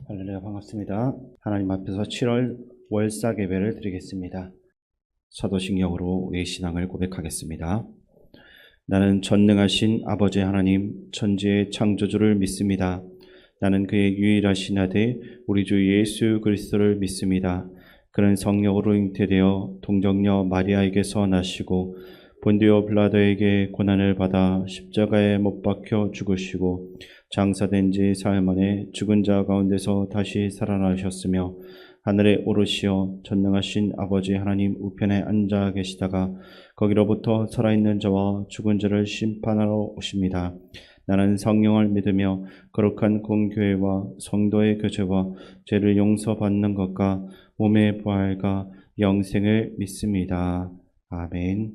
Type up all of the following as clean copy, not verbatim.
할렐루야, 반갑습니다. 하나님 앞에서 7월 월삭 예배를 드리겠습니다. 사도신경으로 우리의 신앙을 고백하겠습니다. 나는 전능하신 아버지 하나님, 천지의 창조주를 믿습니다. 나는 그의 유일하신 아들 우리 주 예수 그리스도를 믿습니다. 그는 성령으로 잉태되어 동정녀 마리아에게서 나시고 본디오 빌라도에게 고난을 받아 십자가에 못 박혀 죽으시고 장사된 지 사흘 만에 죽은 자 가운데서 다시 살아나셨으며 하늘에 오르시어 전능하신 아버지 하나님 우편에 앉아 계시다가 거기로부터 살아있는 자와 죽은 자를 심판하러 오십니다. 나는 성령을 믿으며 거룩한 공교회와 성도의 교제와 죄를 용서받는 것과 몸의 부활과 영생을 믿습니다. 아멘.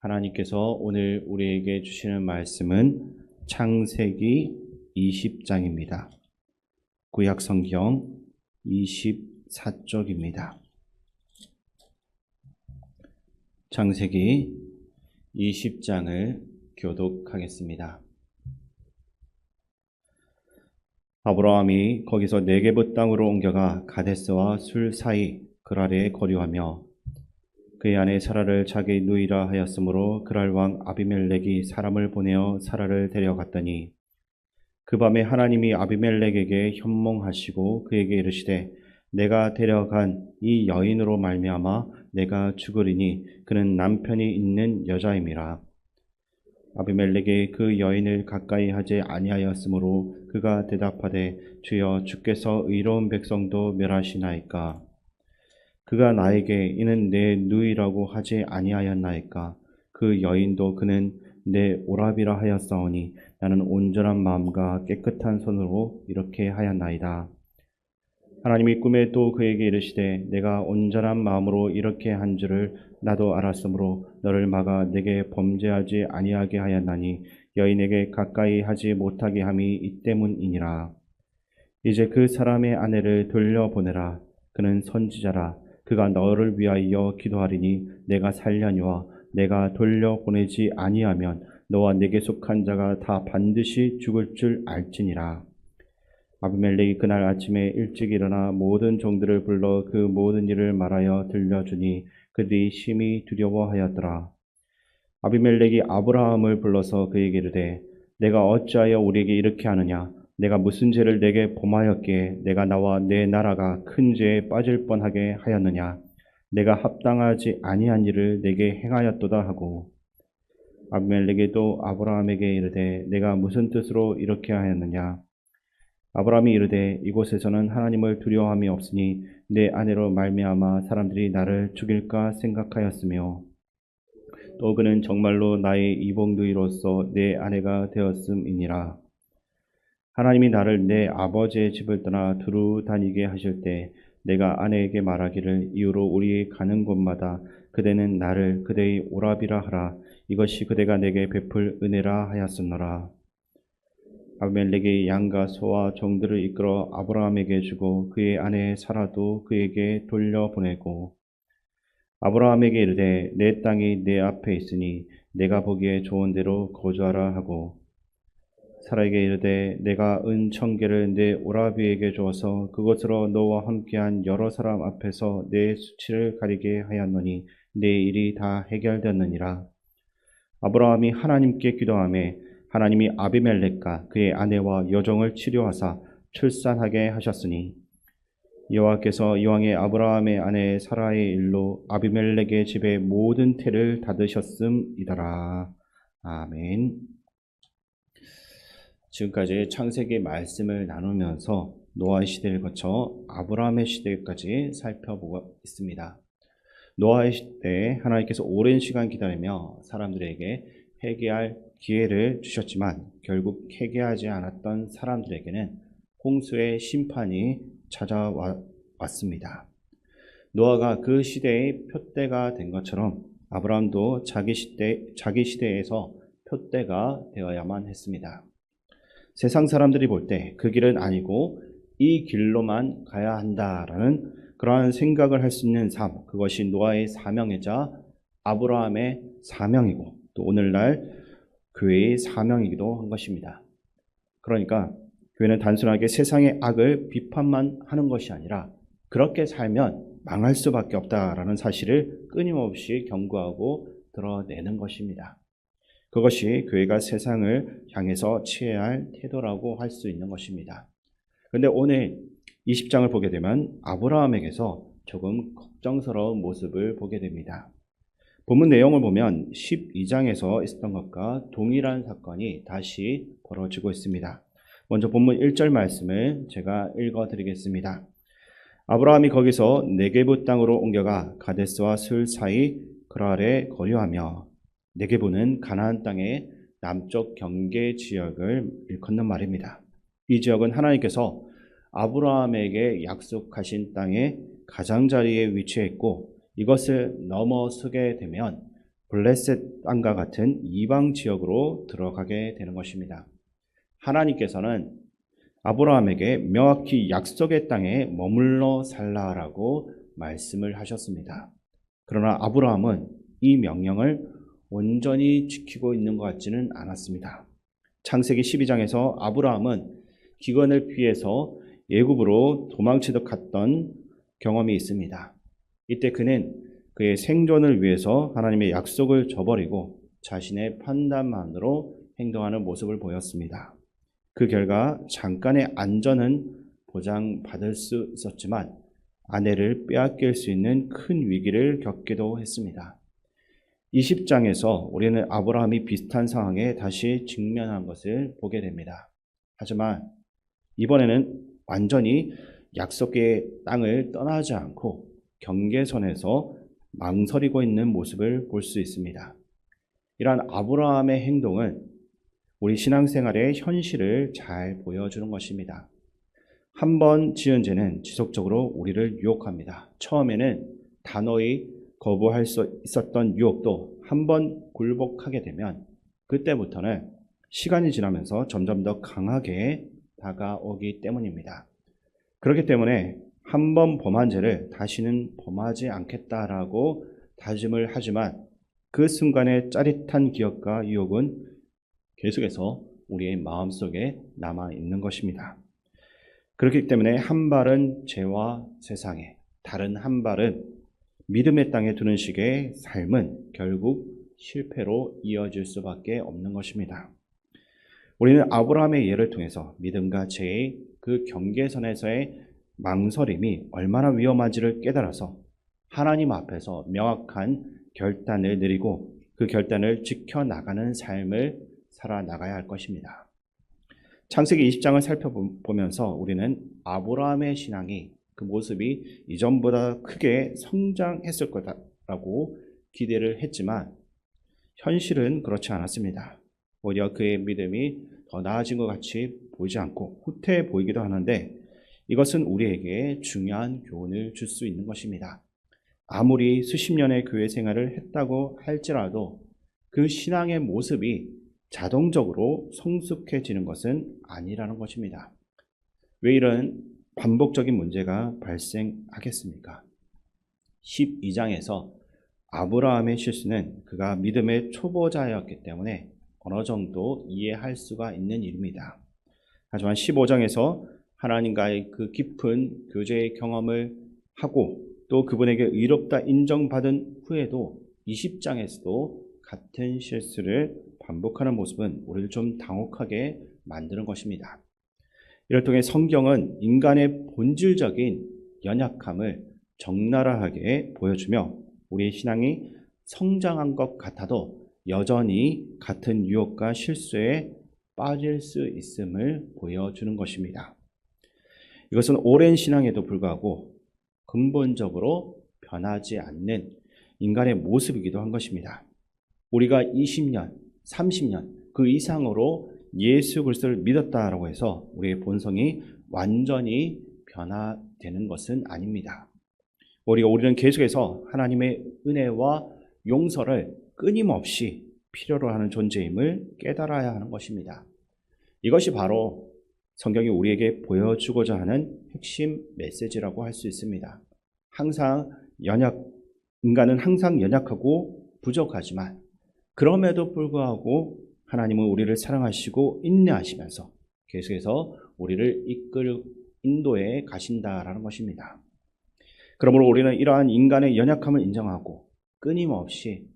하나님께서 오늘 우리에게 주시는 말씀은 창세기 20장입니다. 구약 성경 24쪽입니다. 창세기 20장을 교독하겠습니다. 아브라함이 거기서 네게브 땅으로 옮겨가 가데스와 술 사이 그랄에 거류하며 그의 아내 사라를 자기 누이라 하였으므로 그랄 왕 아비멜렉이 사람을 보내어 사라를 데려갔더니 그 밤에 하나님이 아비멜렉에게 현몽하시고 그에게 이르시되 내가 데려간 이 여인으로 말미암아 내가 죽으리니 그는 남편이 있는 여자임이라. 아비멜렉이 그 여인을 가까이 하지 아니하였으므로 그가 대답하되 주여 주께서 의로운 백성도 멸하시나이까. 그가 나에게 이는 내 누이라고 하지 아니하였나이까. 그 여인도 그는 내 오라비라 하였사오니 나는 온전한 마음과 깨끗한 손으로 이렇게 하였나이다. 하나님이 꿈에 또 그에게 이르시되 내가 온전한 마음으로 이렇게 한 줄을 나도 알았으므로 너를 막아 내게 범죄하지 아니하게 하였나니 여인에게 가까이 하지 못하게 함이 이 때문이니라. 이제 그 사람의 아내를 돌려보내라. 그는 선지자라. 그가 너를 위하여 기도하리니 내가 살려니와 내가 돌려보내지 아니하면 너와 내게 속한 자가 다 반드시 죽을 줄 알지니라. 아비멜렉이 그날 아침에 일찍 일어나 모든 종들을 불러 그 모든 일을 말하여 들려주니 그들이 심히 두려워하였더라. 아비멜렉이 아브라함을 불러서 그에게 이르되 내가 어찌하여 우리에게 이렇게 하느냐. 내가 무슨 죄를 내게 범하였기에 내가 나와 내 나라가 큰 죄에 빠질 뻔하게 하였느냐. 내가 합당하지 아니한 일을 내게 행하였도다 하고 아비멜렉이 또 아브라함에게 이르되 내가 무슨 뜻으로 이렇게 하였느냐. 아브라함이 이르되 이곳에서는 하나님을 두려워함이 없으니 내 아내로 말미암아 사람들이 나를 죽일까 생각하였으며 또 그는 정말로 나의 이복누이로서 내 아내가 되었음이니라. 하나님이 나를 내 아버지의 집을 떠나 두루 다니게 하실 때 내가 아내에게 말하기를 이후로 우리 가는 곳마다 그대는 나를 그대의 오라비라 하라. 이것이 그대가 내게 베풀 은혜라 하였으노라. 아비멜렉이 양과 소와 종들을 이끌어 아브라함에게 주고 그의 아내 사라도 그에게 돌려보내고 아브라함에게 이르되 내 땅이 내 앞에 있으니 내가 보기에 좋은 대로 거주하라 하고 사라에게 이르되 내가 은 1000개를 내 오라비에게 주어서 그것으로 너와 함께한 여러 사람 앞에서 내 수치를 가리게 하였노니 내 일이 다 해결되었느니라. 아브라함이 하나님께 기도하며 하나님이 아비멜렉과 그의 아내와 여종을 치료하사 출산하게 하셨으니 여호와께서 이왕에 아브라함의 아내 사라의 일로 아비멜렉의 집의 모든 태를 닫으셨음이더라. 아멘. 지금까지 창세기 말씀을 나누면서 노아의 시대를 거쳐 아브라함의 시대까지 살펴보고 있습니다. 노아의 시대에 하나님께서 오랜 시간 기다리며 사람들에게 회개할 기회를 주셨지만 결국 회개하지 않았던 사람들에게는 홍수의 심판이 찾아왔습니다. 노아가 그 시대의 표대가 된 것처럼 아브라함도 자기 시대에서 표대가 되어야만 했습니다. 세상 사람들이 볼 때 그 길은 아니고 이 길로만 가야 한다라는 그러한 생각을 할 수 있는 삶, 그것이 노아의 사명이자 아브라함의 사명이고 또 오늘날 교회의 사명이기도 한 것입니다. 그러니까 교회는 단순하게 세상의 악을 비판만 하는 것이 아니라 그렇게 살면 망할 수밖에 없다라는 사실을 끊임없이 경고하고 드러내는 것입니다. 그것이 교회가 세상을 향해서 취해야 할 태도라고 할 수 있는 것입니다. 그런데 오늘 20장을 보게 되면 아브라함에게서 조금 걱정스러운 모습을 보게 됩니다. 본문 내용을 보면 12장에서 있었던 것과 동일한 사건이 다시 벌어지고 있습니다. 먼저 본문 1절 말씀을 제가 읽어드리겠습니다. 아브라함이 거기서 네게부 땅으로 옮겨가 가데스와 술 사이 그랄에 거류하며, 네게부는 가나안 땅의 남쪽 경계 지역을 일컫는 말입니다. 이 지역은 하나님께서 아브라함에게 약속하신 땅의 가장자리에 위치해 있고, 이것을 넘어서게 되면 블레셋 땅과 같은 이방 지역으로 들어가게 되는 것입니다. 하나님께서는 아브라함에게 명확히 약속의 땅에 머물러 살라라고 말씀을 하셨습니다. 그러나 아브라함은 이 명령을 온전히 지키고 있는 것 같지는 않았습니다. 창세기 12장에서 아브라함은 기근을 피해서 애굽으로 도망치듯 갔던 경험이 있습니다. 이때 그는 그의 생존을 위해서 하나님의 약속을 저버리고 자신의 판단만으로 행동하는 모습을 보였습니다. 그 결과 잠깐의 안전은 보장받을 수 있었지만 아내를 빼앗길 수 있는 큰 위기를 겪기도 했습니다. 20장에서 우리는 아브라함이 비슷한 상황에 다시 직면한 것을 보게 됩니다. 하지만 이번에는 완전히 약속의 땅을 떠나지 않고 경계선에서 망설이고 있는 모습을 볼 수 있습니다. 이러한 아브라함의 행동은 우리 신앙생활의 현실을 잘 보여주는 것입니다. 한 번 지은 죄는 지속적으로 우리를 유혹합니다. 처음에는 단호히 거부할 수 있었던 유혹도 한 번 굴복하게 되면 그때부터는 시간이 지나면서 점점 더 강하게 다가오기 때문입니다. 그렇기 때문에 한 번 범한 죄를 다시는 범하지 않겠다라고 다짐을 하지만 그 순간의 짜릿한 기억과 유혹은 계속해서 우리의 마음속에 남아 있는 것입니다. 그렇기 때문에 한 발은 죄와 세상에, 다른 한 발은 믿음의 땅에 두는 식의 삶은 결국 실패로 이어질 수밖에 없는 것입니다. 우리는 아브라함의 예를 통해서 믿음과 죄의 그 경계선에서의 망설임이 얼마나 위험한지를 깨달아서 하나님 앞에서 명확한 결단을 내리고 그 결단을 지켜나가는 삶을 살아나가야 할 것입니다. 창세기 20장을 살펴보면서 우리는 아브라함의 신앙이 그 모습이 이전보다 크게 성장했을 거라고 기대를 했지만 현실은 그렇지 않았습니다. 오히려 그의 믿음이 더 나아진 것 같이 보이지 않고 후퇴해 보이기도 하는데 이것은 우리에게 중요한 교훈을 줄 수 있는 것입니다. 아무리 수십 년의 교회 생활을 했다고 할지라도 그 신앙의 모습이 자동적으로 성숙해지는 것은 아니라는 것입니다. 왜 이런 반복적인 문제가 발생하겠습니까? 12장에서 아브라함의 실수는 그가 믿음의 초보자였기 때문에 어느 정도 이해할 수가 있는 일입니다. 하지만 15장에서 하나님과의 그 깊은 교제의 경험을 하고 또 그분에게 의롭다 인정받은 후에도 20장에서도 같은 실수를 반복하는 모습은 우리를 좀 당혹하게 만드는 것입니다. 이를 통해 성경은 인간의 본질적인 연약함을 적나라하게 보여주며 우리의 신앙이 성장한 것 같아도 여전히 같은 유혹과 실수에 빠질 수 있음을 보여주는 것입니다. 이것은 오랜 신앙에도 불구하고 근본적으로 변하지 않는 인간의 모습이기도 한 것입니다. 우리가 20년, 30년 그 이상으로 예수 그리스도를 믿었다라고 해서 우리의 본성이 완전히 변화되는 것은 아닙니다. 우리는 계속해서 하나님의 은혜와 용서를 끊임없이 필요로 하는 존재임을 깨달아야 하는 것입니다. 이것이 바로 성경이 우리에게 보여주고자 하는 핵심 메시지라고 할 수 있습니다. 인간은 항상 연약하고 부족하지만 그럼에도 불구하고 하나님은 우리를 사랑하시고 인내하시면서 계속해서 우리를 인도해 가신다라는 것입니다. 그러므로 우리는 이러한 인간의 연약함을 인정하고 끊임없이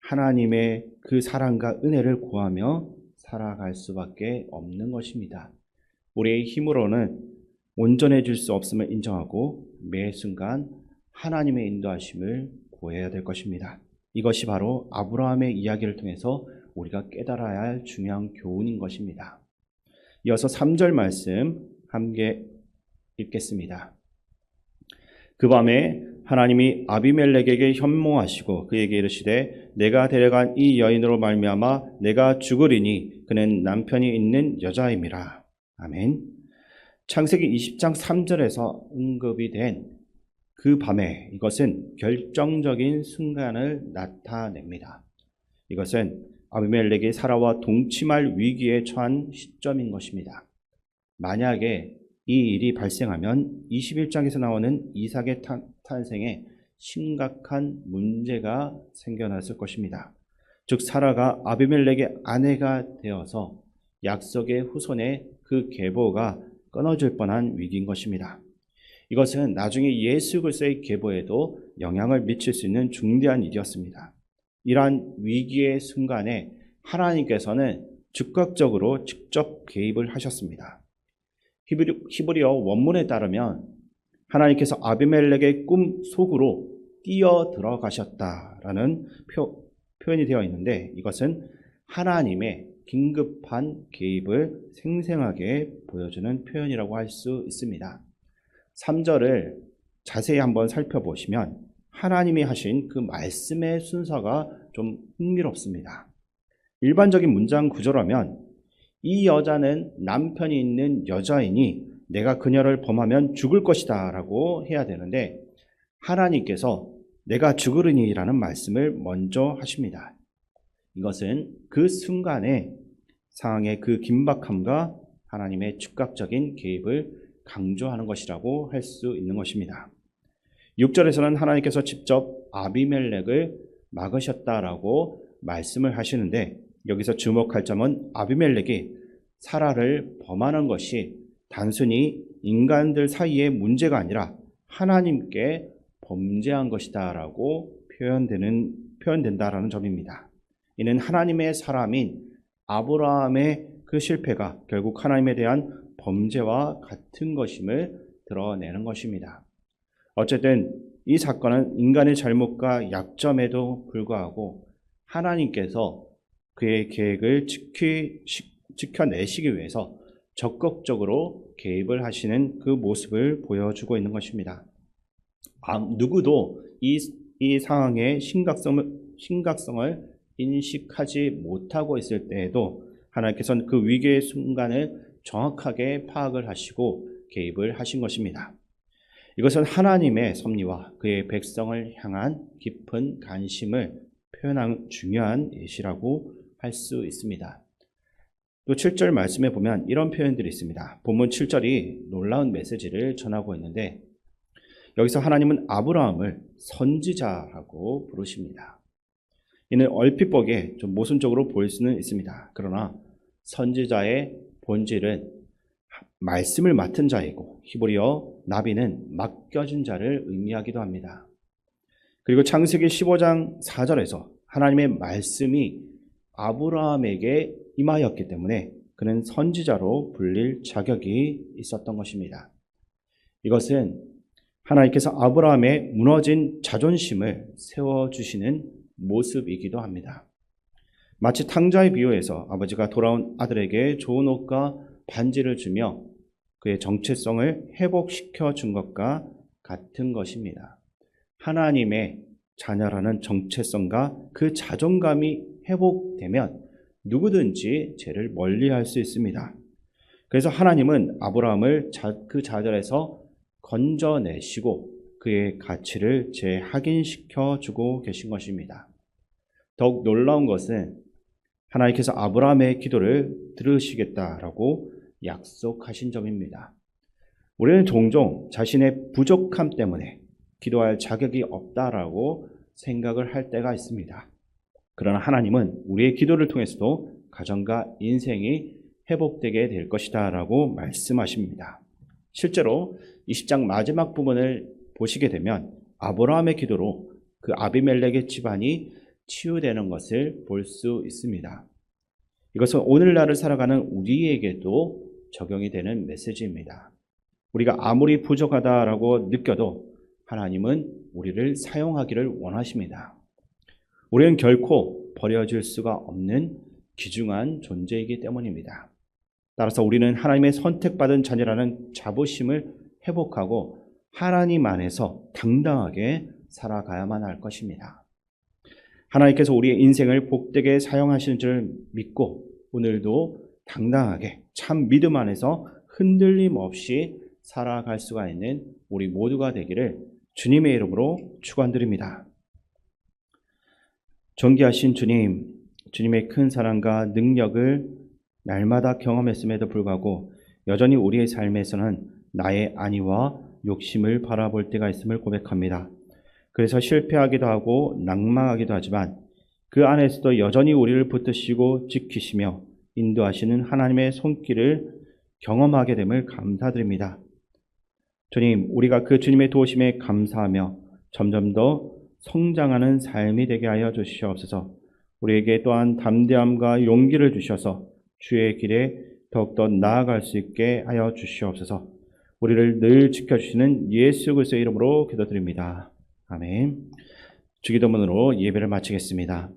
하나님의 그 사랑과 은혜를 구하며 살아갈 수밖에 없는 것입니다. 우리의 힘으로는 온전해질 수 없음을 인정하고 매 순간 하나님의 인도하심을 구해야 될 것입니다. 이것이 바로 아브라함의 이야기를 통해서 우리가 깨달아야 할 중요한 교훈인 것입니다. 이어서 3절 말씀 함께 읽겠습니다. 그 밤에 하나님이 아비멜렉에게 현몽하시고 그에게 이르시되 내가 데려간 이 여인으로 말미암아 내가 죽으리니 그는 남편이 있는 여자임이라. 아멘. 창세기 20장 3절에서 언급이 된 그 밤에 이것은 결정적인 순간을 나타냅니다. 이것은 아비멜렉이 사라와 동침할 위기에 처한 시점인 것입니다. 만약에 이 일이 발생하면 21장에서 나오는 이삭의 탄생에 심각한 문제가 생겨났을 것입니다. 즉 사라가 아비멜렉의 아내가 되어서 약속의 후손의 그 계보가 끊어질 뻔한 위기인 것입니다. 이것은 나중에 예수 그리스도의 계보에도 영향을 미칠 수 있는 중대한 일이었습니다. 이러한 위기의 순간에 하나님께서는 즉각적으로 직접 개입을 하셨습니다. 히브리어 원문에 따르면 하나님께서 아비멜렉의 꿈 속으로 뛰어 들어가셨다라는 표현이 되어 있는데 이것은 하나님의 긴급한 개입을 생생하게 보여주는 표현이라고 할 수 있습니다. 3절을 자세히 한번 살펴보시면 하나님이 하신 그 말씀의 순서가 좀 흥미롭습니다. 일반적인 문장 구조라면 이 여자는 남편이 있는 여자이니 내가 그녀를 범하면 죽을 것이다 라고 해야 되는데 하나님께서 내가 죽으리니 라는 말씀을 먼저 하십니다. 이것은 그 순간에 상황의 그 긴박함과 하나님의 즉각적인 개입을 강조하는 것이라고 할 수 있는 것입니다. 6절에서는 하나님께서 직접 아비멜렉을 막으셨다라고 말씀을 하시는데 여기서 주목할 점은 아비멜렉이 사라를 범하는 것이 단순히 인간들 사이의 문제가 아니라 하나님께 범죄한 것이다라고 표현된다라는 점입니다. 이는 하나님의 사람인 아브라함의 그 실패가 결국 하나님에 대한 범죄와 같은 것임을 드러내는 것입니다. 어쨌든 이 사건은 인간의 잘못과 약점에도 불구하고 하나님께서 그의 계획을 지켜내시기 위해서 적극적으로 개입을 하시는 그 모습을 보여주고 있는 것입니다. 누구도 이 상황의 심각성을 인식하지 못하고 있을 때에도 하나님께서는 그 위기의 순간을 정확하게 파악을 하시고 개입을 하신 것입니다. 이것은 하나님의 섭리와 그의 백성을 향한 깊은 관심을 표현한 중요한 예시라고 할 수 있습니다. 또 7절 말씀에 보면 이런 표현들이 있습니다. 본문 7절이 놀라운 메시지를 전하고 있는데 여기서 하나님은 아브라함을 선지자라고 부르십니다. 이는 얼핏 보기에 좀 모순적으로 보일 수는 있습니다. 그러나 선지자의 본질은 말씀을 맡은 자이고 히브리어 나비는 맡겨준 자를 의미하기도 합니다. 그리고 창세기 15장 4절에서 하나님의 말씀이 아브라함에게 임하였기 때문에 그는 선지자로 불릴 자격이 있었던 것입니다. 이것은 하나님께서 아브라함의 무너진 자존심을 세워주시는 모습이기도 합니다. 마치 탕자의 비유에서 아버지가 돌아온 아들에게 좋은 옷과 반지를 주며 그의 정체성을 회복시켜 준 것과 같은 것입니다. 하나님의 자녀라는 정체성과 그 자존감이 회복되면 누구든지 죄를 멀리할 수 있습니다. 그래서 하나님은 아브라함을 그 좌절에서 건져내시고 그의 가치를 재확인시켜 주고 계신 것입니다. 더욱 놀라운 것은 하나님께서 아브라함의 기도를 들으시겠다라고 약속하신 점입니다. 우리는 종종 자신의 부족함 때문에 기도할 자격이 없다라고 생각을 할 때가 있습니다. 그러나 하나님은 우리의 기도를 통해서도 가정과 인생이 회복되게 될 것이다 라고 말씀하십니다. 실제로 이 10장 마지막 부분을 보시게 되면 아브라함의 기도로 그 아비멜렉의 집안이 치유되는 것을 볼 수 있습니다. 이것은 오늘날을 살아가는 우리에게도 적용이 되는 메시지입니다. 우리가 아무리 부족하다라고 느껴도 하나님은 우리를 사용하기를 원하십니다. 우리는 결코 버려질 수가 없는 귀중한 존재이기 때문입니다. 따라서 우리는 하나님의 선택받은 자녀라는 자부심을 회복하고 하나님 안에서 당당하게 살아가야만 할 것입니다. 하나님께서 우리의 인생을 복되게 사용하시는 줄 믿고 오늘도 당당하게 참 믿음 안에서 흔들림 없이 살아갈 수가 있는 우리 모두가 되기를 주님의 이름으로 축원드립니다. 존귀하신 주님, 주님의 큰 사랑과 능력을 날마다 경험했음에도 불구하고 여전히 우리의 삶에서는 나의 안위와 욕심을 바라볼 때가 있음을 고백합니다. 그래서 실패하기도 하고 낭망하기도 하지만 그 안에서도 여전히 우리를 붙드시고 지키시며 인도하시는 하나님의 손길을 경험하게 됨을 감사드립니다. 주님, 우리가 그 주님의 도우심에 감사하며 점점 더 성장하는 삶이 되게 하여 주시옵소서. 우리에게 또한 담대함과 용기를 주셔서 주의 길에 더욱더 나아갈 수 있게 하여 주시옵소서. 우리를 늘 지켜주시는 예수 그리스도의 이름으로 기도드립니다. 아멘. 주기도문으로 예배를 마치겠습니다.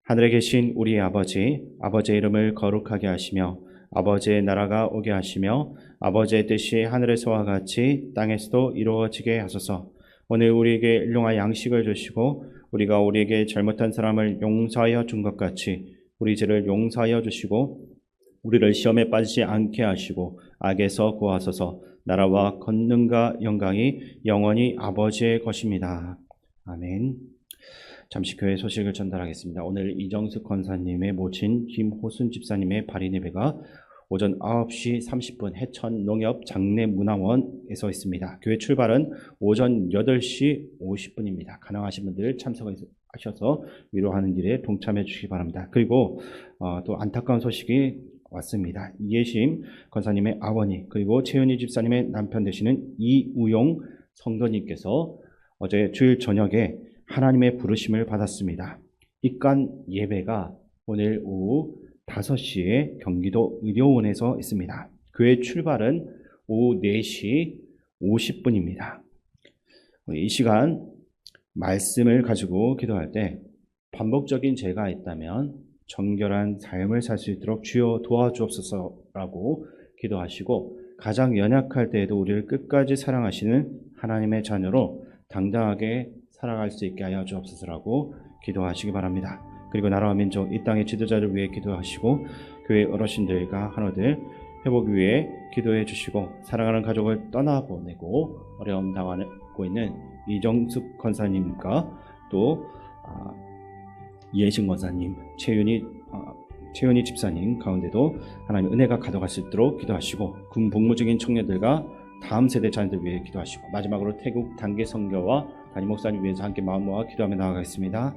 하늘에 계신 우리 아버지, 아버지의 이름을 거룩하게 하시며 아버지의 나라가 오게 하시며 아버지의 뜻이 하늘에서와 같이 땅에서도 이루어지게 하소서. 오늘 우리에게 일용할 양식을 주시고 우리가 우리에게 잘못한 사람을 용서하여 준 것 같이 우리 죄를 용서하여 주시고 우리를 시험에 빠지지 않게 하시고 악에서 구하소서. 나라와 권능과 영광이 영원히 아버지의 것입니다. 아멘. 잠시 교회 소식을 전달하겠습니다. 오늘 이정숙 권사님의 모친 김호순 집사님의 발인 예배가 오전 9시 30분 해천 농협 장례문화원에서 있습니다. 교회 출발은 오전 8시 50분입니다. 가능하신 분들 참석하셔서 위로하는 일에 동참해 주시기 바랍니다. 그리고 또 안타까운 소식이 왔습니다. 이예심 권사님의 아버님 그리고 최은희 집사님의 남편 되시는 이우용 성도님께서 어제 주일 저녁에 하나님의 부르심을 받았습니다. 입관 예배가 오늘 오후 5시에 경기도 의료원에서 있습니다. 교회 출발은 오후 4시 50분입니다. 이 시간 말씀을 가지고 기도할 때 반복적인 죄가 있다면 정결한 삶을 살 수 있도록 주여 도와주옵소서라고 기도하시고 가장 연약할 때에도 우리를 끝까지 사랑하시는 하나님의 자녀로 당당하게 살아갈 수 있게 하여 주옵소서라고 기도하시기 바랍니다. 그리고 나라와 민족 이 땅의 지도자를 위해 기도하시고 교회 어르신들과 하나들 회복 위해 기도해 주시고 사랑하는 가족을 떠나보내고 어려움 당하고 있는 이정숙 권사님과 또 이혜신 권사님, 최윤희 집사님 가운데도 하나님 은혜가 가득할 수 있도록 기도하시고 군 복무 중인 청년들과 다음 세대 자녀들 위해 기도하시고 마지막으로 태국 단계 선교와 담임 목사님 위해서 함께 마음 모아 기도하며 나아가겠습니다.